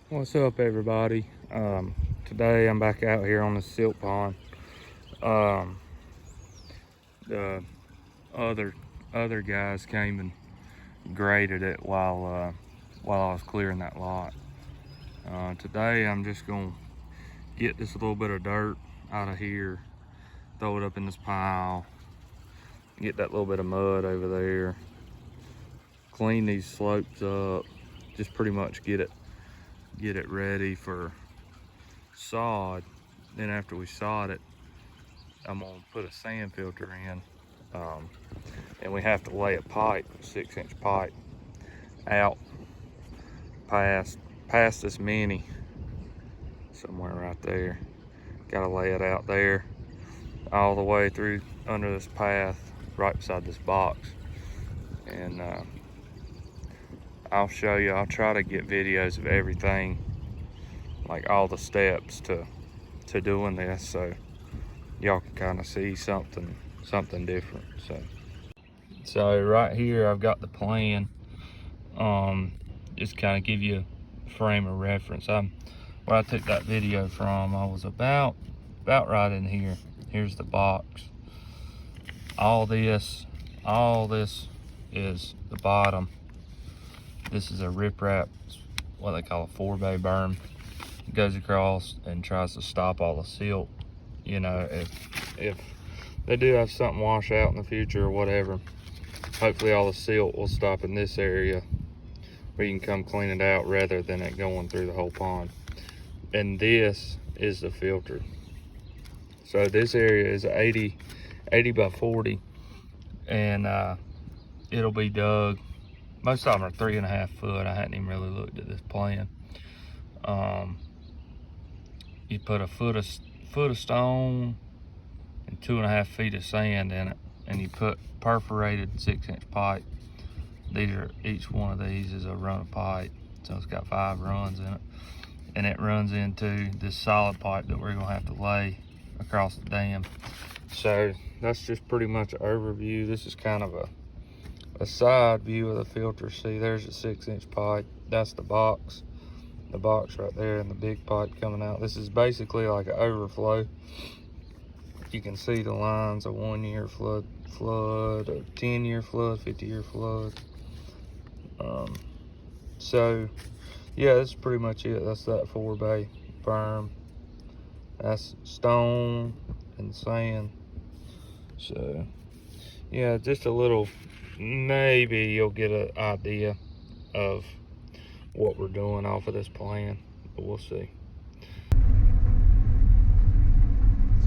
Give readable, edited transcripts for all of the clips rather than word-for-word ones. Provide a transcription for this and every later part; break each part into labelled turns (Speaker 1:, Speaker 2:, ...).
Speaker 1: What's up, everybody? Today I'm back out here on the silt pond. The other guys came and graded it while I was clearing that lot. Today I'm just gonna get this little bit of dirt out of here, throw it up in this pile, get that little bit of mud over there, clean these slopes up, just pretty much get it ready for sod. Then after we sod it, I'm gonna put a sand filter in, and we have to lay a pipe, a 6-inch pipe, out past this mini, somewhere right there. Gotta lay it out there, all the way through under this path, right beside this box. And I'll show you. I'll try to get videos of everything, like all the steps to doing this, so y'all can kind of see something different. So right here I've got the plan. Just kind of give you a frame of reference. Where I took that video from, I was about right in here. Here's the box. All this is the bottom. This is a riprap, what they call a 4-bay berm. It goes across and tries to stop all the silt. You know, if they do have something wash out in the future or whatever, hopefully all the silt will stop in this area where you can come clean it out rather than it going through the whole pond. And this is the filter. So this area is 80 by 40, and it'll be dug. Most of them are 3.5 foot. I hadn't even really looked at this plan. You put a foot of stone and 2.5 feet of sand in it, and you put perforated 6-inch pipe. Each one of these is a run of pipe, so it's got 5 runs in it, and it runs into this solid pipe that we're gonna have to lay across the dam. So that's just pretty much an overview. This is kind of a side view of the filter. See, there's a 6-inch pipe. That's the box right there, and the big pipe coming out. This is basically like an overflow. You can see the lines: a 1-year flood, a 10-year flood, 50-year flood. So yeah, that's pretty much it. That's that 4-bay berm. That's stone and sand. So yeah, just a little, maybe you'll get an idea of what we're doing off of this plan, but we'll see.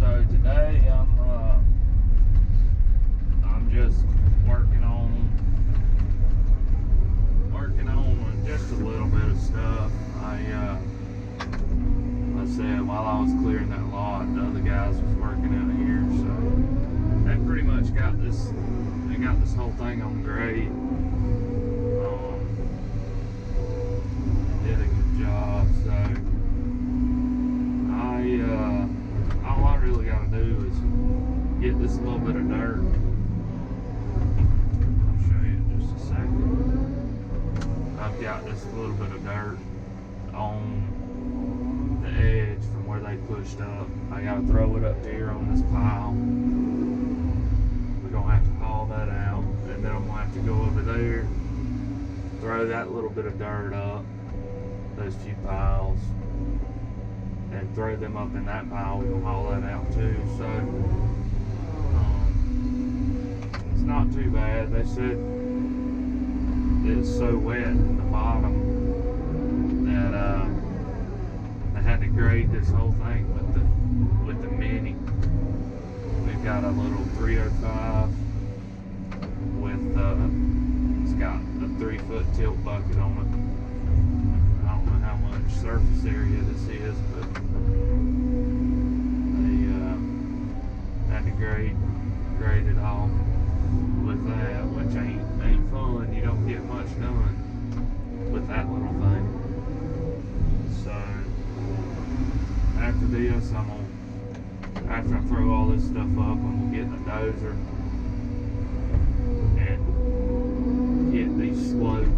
Speaker 1: So today I'm just working on just a little bit of stuff. I said, while I was clearing that lot, the other guys was working out here, so they pretty much got this whole thing on grade. Did a good job. So all I really got to do is get this little bit of dirt. I'll show you in just a second. I've got this little bit of dirt on the edge from where they pushed up. I gotta throw it up here on this pile. We're gonna have to haul that out, and then I'm gonna have to go over there, throw that little bit of dirt up, those few piles, and throw them up in that pile. We're gonna haul that out too. So it's not too bad. They said it's so wet in the bottom that they had to grade this whole thing with the mini. We've got a little 305 with it's got a 3-foot tilt bucket on it. I don't know how much surface area this is, but they had to grade it all with that, which ain't fun. You don't get much done with that little thing. So after this, after I throw all this stuff up, I'm gonna get in the dozer and hit these slopes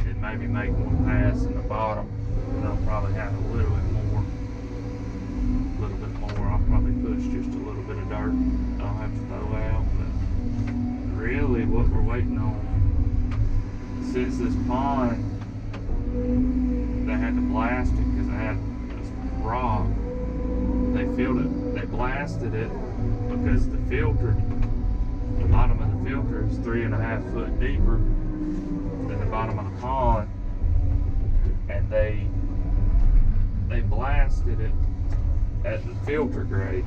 Speaker 1: and maybe make one pass in the bottom, and I'll probably have a little bit more. I'll probably push just a little bit of dirt I'll have to throw out. But really what we're waiting on, since this pond, they had to blast it because it had this rock. They filled it, they blasted it because the filter, the bottom of the filter is 3.5 foot deeper than the bottom of the pond, and they blasted it at the filter grade.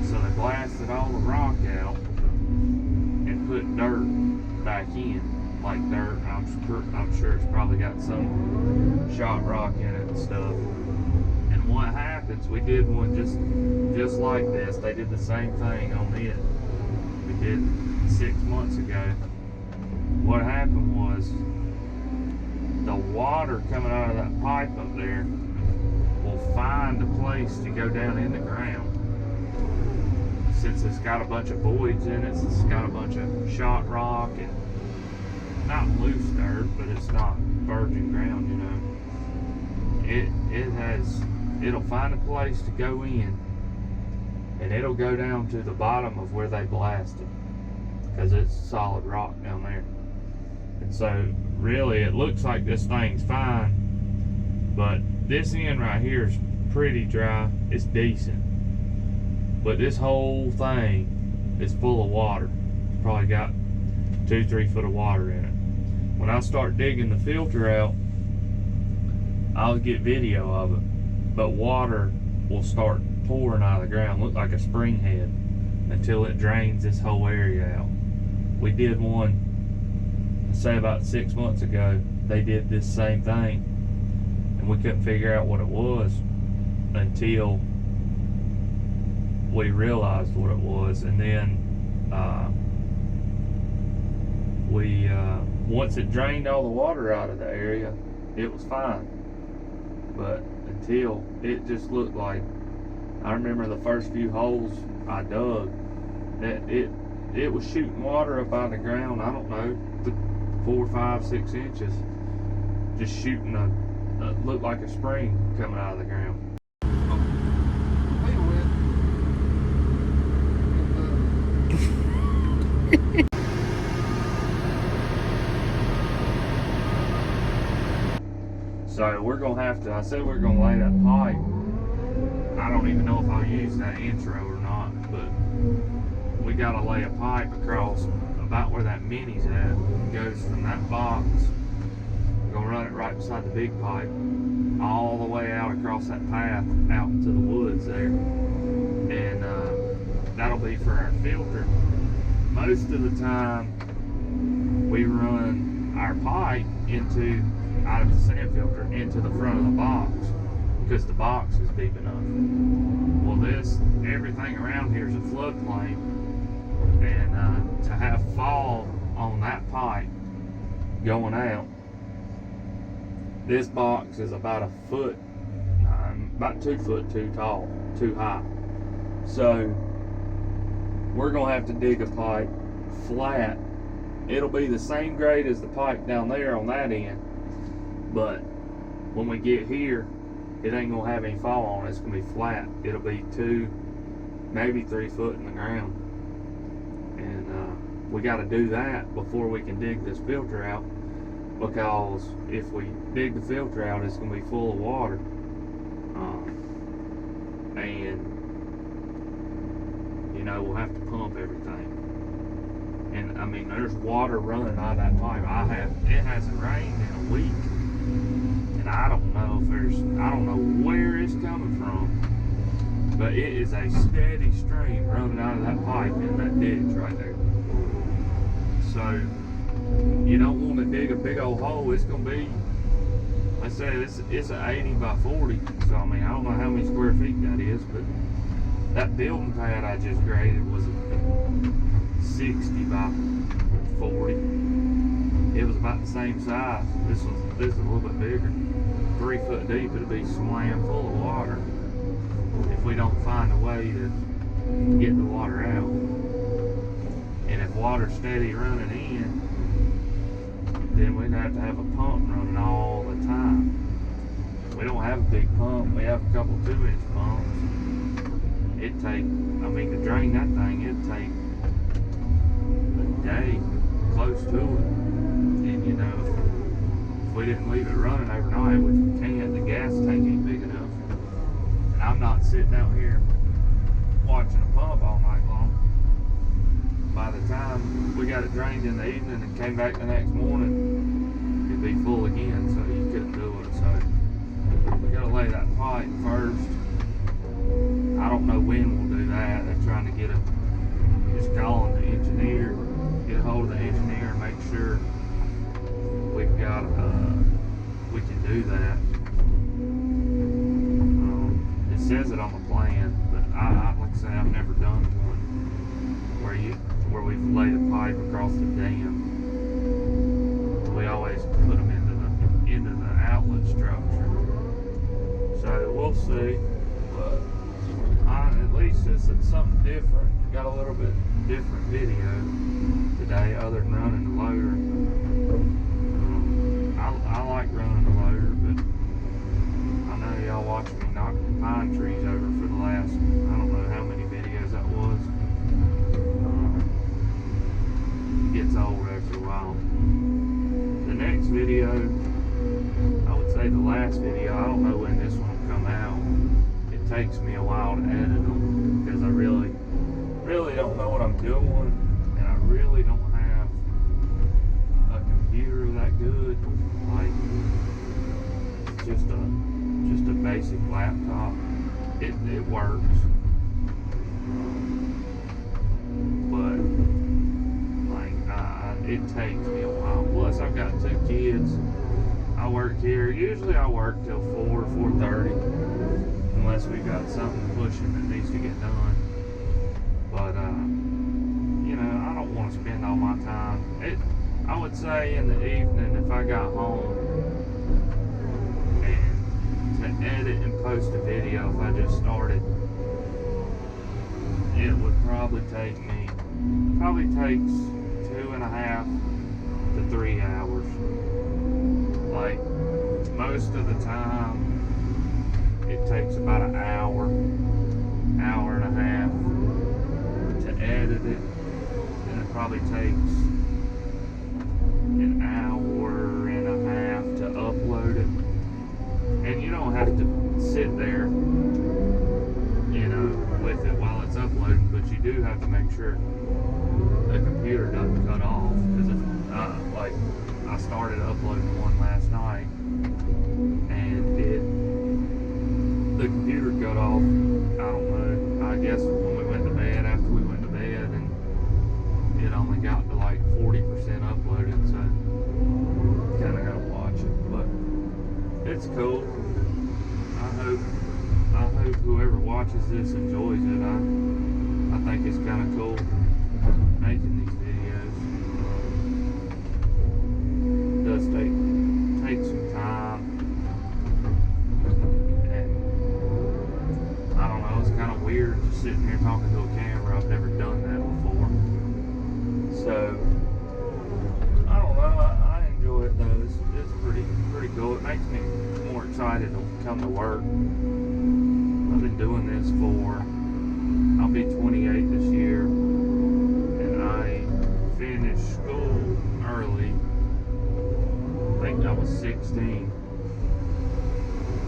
Speaker 1: So they blasted all the rock out and put dirt back in, like dirt. I'm sure it's probably got some shot rock in it and stuff. And what happens, we did one just like this. They did the same thing on it. We did 6 months ago. What happened was the water coming out of that pipe up there will find a place to go down in the ground. Since it's got a bunch of voids in it, since it's got a bunch of shot rock and not loose dirt, but it's not virgin ground, you know. It'll find a place to go in, and it'll go down to the bottom of where they blasted, because it's solid rock down there. And so really it looks like this thing's fine, but this end right here is pretty dry. It's decent, but this whole thing is full of water. It's probably got 2-3 foot of water in it. When I start digging the filter out, I'll get video of it, but water will start pouring out of the ground, look like a spring head, until it drains this whole area out. We did one, say about 6 months ago. They did this same thing, and we couldn't figure out what it was until we realized what it was. And then once it drained all the water out of the area, it was fine. But until it just looked like, I remember the first few holes I dug, that it was shooting water up out of the ground, I don't know, 4, 5, 6 inches, just shooting looked like a spring coming out of the ground. So we're gonna have to, I said we're gonna lay that pipe. I don't even know if I'll use that intro or not, but we gotta lay a pipe across about where that mini's at. It goes from that box, we're gonna run it right beside the big pipe, all the way out across that path out into the woods there. And that'll be for our filter. Most of the time we run our pipe out of the sand filter into the front of the box, because the box is deep enough. Well, everything around here is a floodplain, and to have fall on that pipe going out, this box is about a foot, about 2 foot too tall, too high. So we're gonna have to dig a pipe flat. It'll be the same grade as the pipe down there on that end, but when we get here, it ain't gonna have any fall on it. It's gonna be flat. It'll be 2, maybe 3 foot in the ground. And we got to do that before we can dig this filter out, because if we dig the filter out, it's gonna be full of water, and you know, we'll have to pump everything. And I mean, there's water running out of that pipe. It hasn't rained in a week, and I don't know where it's coming from, but it is a steady stream running out of that pipe in that ditch right there. So you don't want to dig a big old hole. It's gonna be, I said, it's an 80 by 40. So I mean, I don't know how many square feet that is, but that building pad I just graded was 60 by 40. It was about the same size. This is a little bit bigger. 3 foot deep. It'll be slam full of water if we don't find a way to get the water out. And if water's steady running in, then we'd have to have a pump running all the time. We don't have a big pump. We have a couple 2-inch pumps. It'd take, I mean, to drain that thing, it'd take a day close to it. And you know, if we didn't leave it running overnight, which we can't, the gas tank ain't big enough. And I'm not sitting out here watching a pump all night long. By the time we got it drained in the evening and came back the next morning, it'd be full again, so you couldn't do it. So we gotta lay that pipe first. I don't know when we'll do that. They're trying to get just calling the engineer, get a hold of the engineer and make sure we've got, we can do that. It says it on the plan, but like I say, I've never done one where we've laid a pipe across the dam. We always put them into the outlet structure. So we'll see, but at least it's something different. Got a little bit different video today, other than running the loader. I like running the loader, but I know y'all watching me knock pine trees over for the last, I don't know how many videos that was. It gets old after a while. The next video, I would say the last video, I don't know when this one will come out. It takes me a while to edit them because I really don't know what I'm doing, and I really don't have a computer that good. Like, it's just a basic laptop. It works, but like it takes me a while. Plus, I've got 2 kids. I work here. Usually, I work till 4:30, unless we got something pushing that needs to get done. But you know, I don't want to spend all my time. I would say in the evening, if I got home and to edit and post a video, if I just started, it would probably takes 2.5 to 3 hours. Like, most of the time, it takes about an hour and a half to edit it, and it probably takes an hour and a half to upload it. And you don't have to sit there, you know, with it while it's uploading, but you do have to make sure the computer doesn't cut off. Because if, like, I started uploading one last night, and the computer cut off. I don't know. I guess when we went to bed, after we went to bed, and it only got to like 40% uploaded, so kind of gotta watch it. But it's cool. I hope whoever watches this enjoys it. I think it's kind of cool making these videos. It does take some time, and I don't know, it's kind of weird just sitting here talking to a camera. I've never done that before, so I don't know. I enjoy it though. It's pretty cool. It makes me more excited to come to work. I've been doing this I'll be 28 this year, and I finished school early. I think I was 16,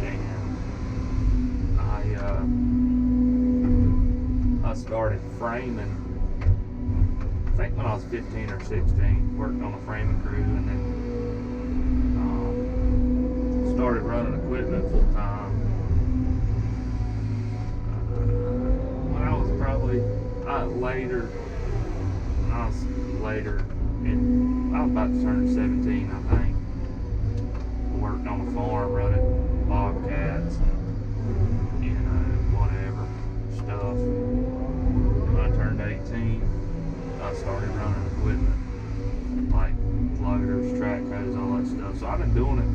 Speaker 1: and I started framing, I think when I was 15 or 16, worked on a framing crew, and then started running equipment full time. When I was probably later, I was about to turn 17, I think. Worked on a farm running bobcats and, you know, whatever stuff. When I turned 18, I started running equipment like loaders, trackhoes, all that stuff. So I've been doing it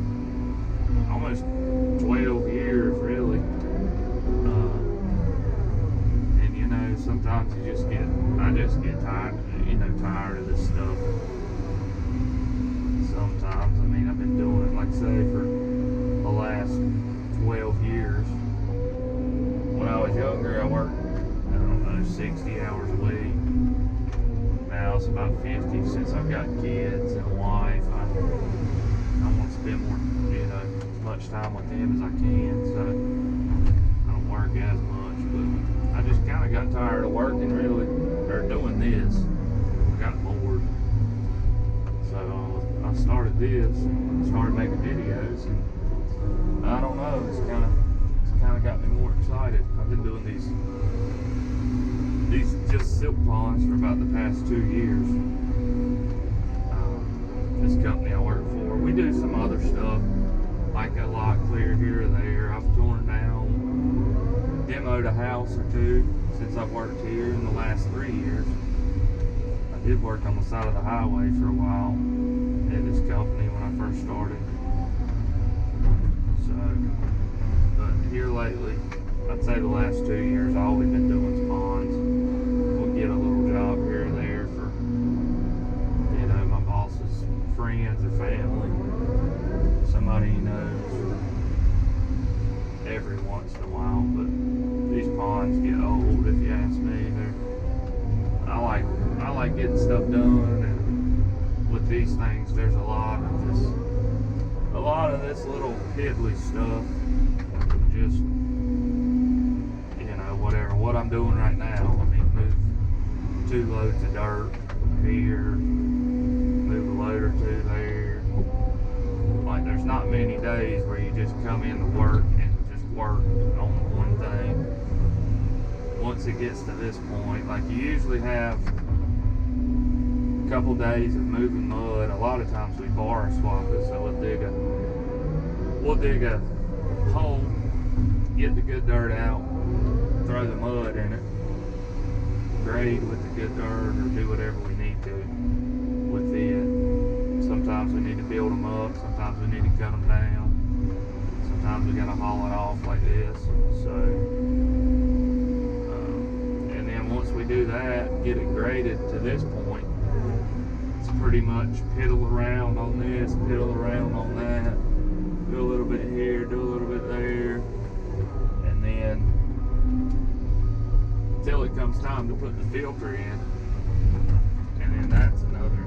Speaker 1: almost 12 years, really. And you know, sometimes I just get tired of this stuff. Sometimes 60 hours a week. Now it's about 50 since I've got kids and a wife. I want to spend more, as much time with them as I can, so I don't work as much. But I just kind of got tired of working, really, or doing this. I got bored, so I started this and started making videos, and I don't know, it's kind of got me more excited. I've been doing these just silk ponds for about the past 2 years. This company I work for, we do some other stuff, like a lot clear here or there. I've torn down, demoed a house or two since I've worked here in the last 3 years. I did work on the side of the highway for a while at this company when I first started. So, but here lately, I'd say the last 2 years, all we've been doing is ponds. We'll get a little job here or there for, my boss's friends or family, somebody he knows, every once in a while. But these ponds get old, if you ask me. I like getting stuff done, and with these things, there's a lot of this little piddly stuff. Just whatever. What I'm doing right now, move 2 loads of dirt here, move a load or 2 there. Like, there's not many days where you just come into work and just work on one thing. Once it gets to this point, like, you usually have a couple days of moving mud. A lot of times we bar swap it, so we'll dig a hole, get the good dirt out, throw the mud in it, grade with the good dirt, or do whatever we need to with it. Sometimes we need to build them up, sometimes we need to cut them down, sometimes we gotta haul it off like this. So, and then once we do that, get it graded to this point, it's pretty much piddle around on this, piddle around on that, do a little bit here, do a little bit there, and then until it comes time to put the filter in, and then that's another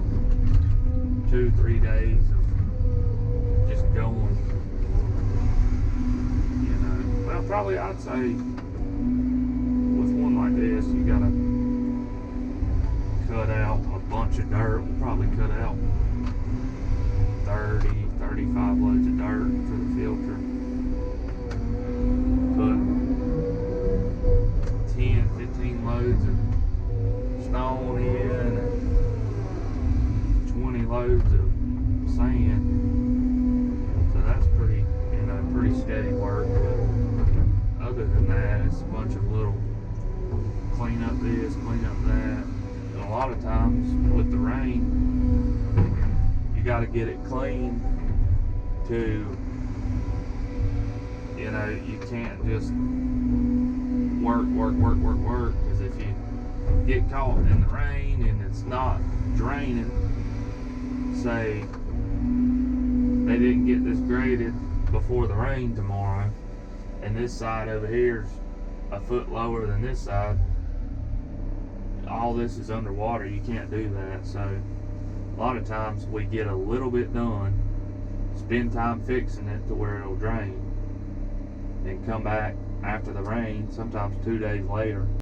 Speaker 1: 2-3 days of just going. Well, probably I'd say with one like this, you gotta cut out a bunch of dirt. We'll probably cut out 30-35 loads of dirt for the filter. Put 10-15 loads of stone in, and 20 loads of sand. So that's pretty steady work. But other than that, it's a bunch of little clean up this, clean up that. And a lot of times with the rain, you got to get it clean to, you can't just work, because if you get caught in the rain and it's not draining, say they didn't get this graded before the rain tomorrow, and this side over here's a foot lower than this side, all this is underwater. You can't do that. So a lot of times we get a little bit done, spend time fixing it to where it'll drain, and come back after the rain, sometimes 2 days later,